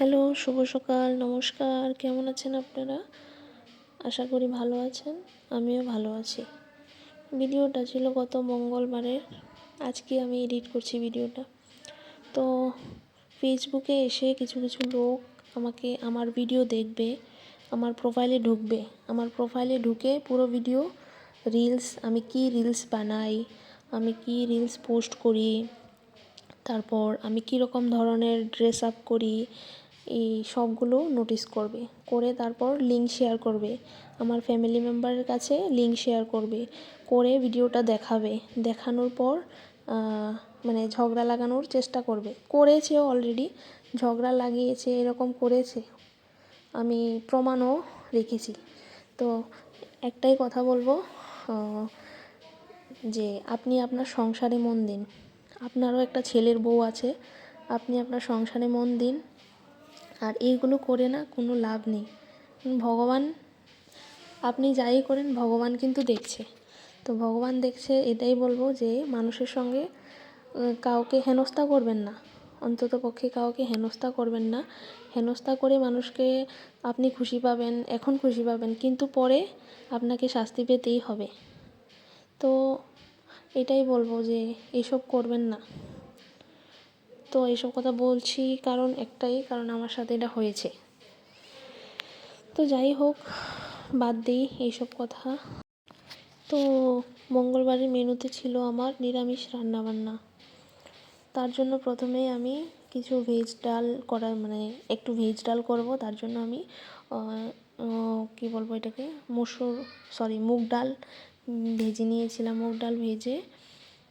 Hello, শুভ সকাল, নমস্কার। কেমন আছেন আপনারা? আশা করি ভালো আছেন। আমিও ভালো আছি। ভিডিওটা ছিল গত মঙ্গলবারের। আজকে আমি এডিট করছি ভিডিওটা। তো ফেসবুকে এসে কিছু লোক আমার ভিডিও দেখবে, আমার প্রোফাইলে ঢুকবে। আমার প্রোফাইলে ঢুকে পুরো ভিডিও রিলস, আমি কি রিলস বানাই, আমি কি রিলস পোস্ট করি, তারপর আমি কীরকম ধরনের ড্রেস আপ করি, এই সবগুলো নোটিস করবে। করে তারপর লিঙ্ক শেয়ার করবে, আমার ফ্যামিলি মেম্বারের কাছে লিঙ্ক শেয়ার করবে, করে ভিডিওটা দেখাবে। দেখানোর পর মানে ঝগড়া লাগানোর চেষ্টা করবে। করেছেও অলরেডি, ঝগড়া লাগিয়েছে, এরকম করেছে। আমি প্রমাণও রেখেছি। তো একটাই কথা বলবো, যে আপনি আপনার সংসারে মন দিন। আপনারও একটা ছেলের বউ আছে, আপনি আপনার সংসারে মন দিন। আর এইগুলো করে না কোনো লাভ নেই। ভগবান, আপনি যাই করেন ভগবান কিন্তু দেখছে। তো ভগবান দেখছে, এটাই বলবো যে মানুষের সঙ্গে কাউকে হেনস্থা করবেন না, অন্তত পক্ষে কাউকে হেনস্থা করবেন না। হেনস্থা করে মানুষকে আপনি খুশি পাবেন, এখন খুশি পাবেন, কিন্তু পরে আপনাকে শাস্তি পেতেই হবে। তো এটাই বলবো যে এইসব করবেন না। তো এইসব কথা বলছি কারণ আমার সাথে এটা হয়েছে। তো যাই হোক, বাদ দিই এইসব কথা। তো মঙ্গলবারের মেনুতে ছিল আমার নিরামিষ রান্নাবান্না। তার জন্য প্রথমেই আমি কিছু ভেজ ডাল একটু ভেজ ডাল করব। তার জন্য আমি কী বলবো এটাকে, মুগ ডাল ভেজে নিয়েছিলাম। মুগ ডাল ভেজে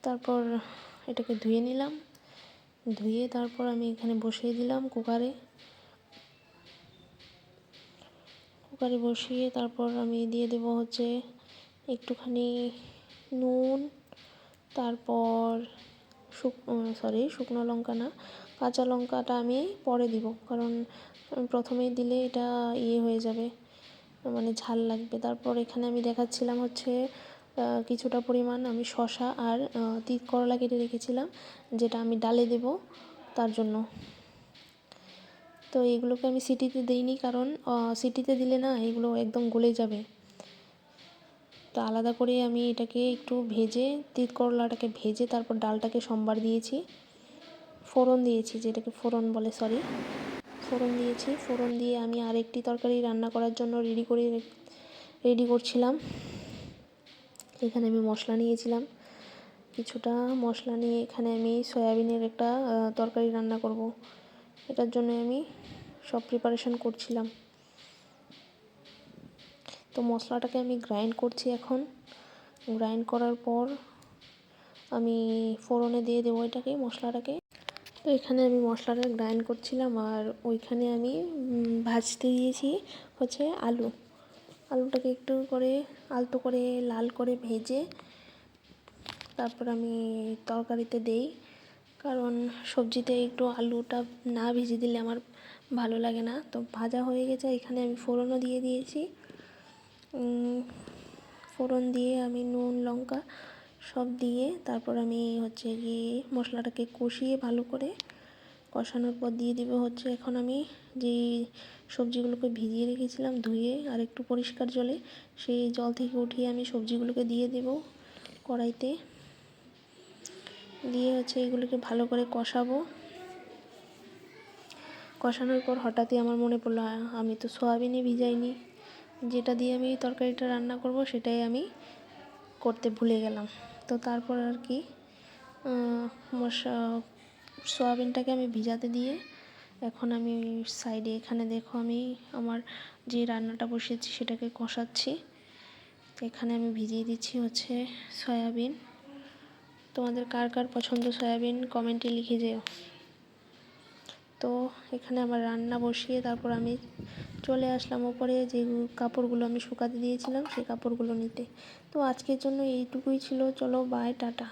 তারপর এটাকে ধুয়ে নিলাম। ধুয়ে তারপর আমি এখানে বসিয়ে দিলাম কুকারে বসিয়ে তারপর আমি দিয়ে দেবো হচ্ছে একটুখানি নুন, তারপর শুকনো লঙ্কা না, কাঁচা লঙ্কাটা আমি পরে দিব, কারণ প্রথমেই দিলে এটা হয়ে যাবে, মানে ঝাল লাগবে। তারপর এখানে আমি দেখাচ্ছিলাম হচ্ছে কিছুটা পরিমাণ আমি শসা আর তিত করলা কেটে রেখেছিলাম, যেটা আমি ডালে দেব তার জন্য। তো এগুলোকে আমি সিটিতে দিইনি, কারণ সিটিতে দিলে না এগুলো একদম গলে যাবে। তো আলাদা করে আমি এটাকে একটু ভেজে, তিত করলাটাকে ভেজে তারপর ডালটাকে সম্বার দিয়েছি, ফোড়ন দিয়েছি, যেটাকে ফোড়ন বলে, ফোড়ন দিয়েছি। ফোড়ন দিয়ে আমি আরেকটি তরকারি রান্না করার জন্য রেডি করছিলাম। এখানে আমি মশলা নিয়েছিলাম, কিছুটা মশলা নিয়ে এখানে আমি সয়াবিনের একটা তরকারি রান্না করব। এটার জন্য আমি সব প্রিপারেশন করছিলাম। তো মশলাটাকে আমি গ্রাইন্ড করছি এখন। গ্রাইন্ড করার পর আমি ফোড়নে দিয়ে দেবো মশলাটাকে। তো এখানে আমি মশলাটা গ্রাইন্ড করছিলাম, আর ওইখানে আমি ভাজতে দিয়েছি হচ্ছে আলুটাকে একটু করে আলতো করে লাল করে ভেজে তারপর আমি তরকারিতে দেই, কারণ সবজিতে একটু আলুটা না ভেজে দিলে আমার ভালো লাগে না। তো ভাজা হয়ে গেছে, এখানে আমি ফোড়নও দিয়ে দিয়েছি। ফোড়ন দিয়ে আমি নুন লঙ্কা সব দিয়ে তারপর আমি হচ্ছে গিয়ে মশলাটাকে কষিয়ে ভালো করে কষানোর পর দিয়ে দিব হচ্ছে, এখন আমি যেই সবজিগুলোকে ভিজিয়ে রেখেছিলাম ধুয়ে আর একটু পরিষ্কার জলে, সেই জল থেকে উঠিয়ে আমি সবজিগুলোকে দিয়ে দেব কড়াইতে। দিয়ে হচ্ছে এগুলোকে ভালো করে কষাবো। কষানোর পর হঠাৎই আমার মনে পড়লো আমি তো সয়াবিনই ভিজাইনি, যেটা দিয়ে আমি তরকারিটা রান্না করব সেটাই আমি করতে ভুলে গেলাম। তো তারপর আর কি সয়াবিনটাকে আমি ভিজাতে দিয়ে এখন আমি সাইডে এখানে দেখো আমি আমার যে রান্নাটা বসিয়েছি সেটাকে কষাচ্ছি। তো এখানে আমি ভিজিয়ে দিচ্ছি হচ্ছে সয়াবিন। তোমাদের কার কার পছন্দ সয়াবিন কমেন্টে লিখে যেও। তো এখানে আমার রান্না বসিয়ে তারপর আমি চলে আসলাম ওপরে, যে কাপড়গুলো আমি শুকাতে দিয়েছিলাম সেই কাপড়গুলো নিতে। তো আজকের জন্য এইটুকুই ছিল। চলো, বাই, টাটা।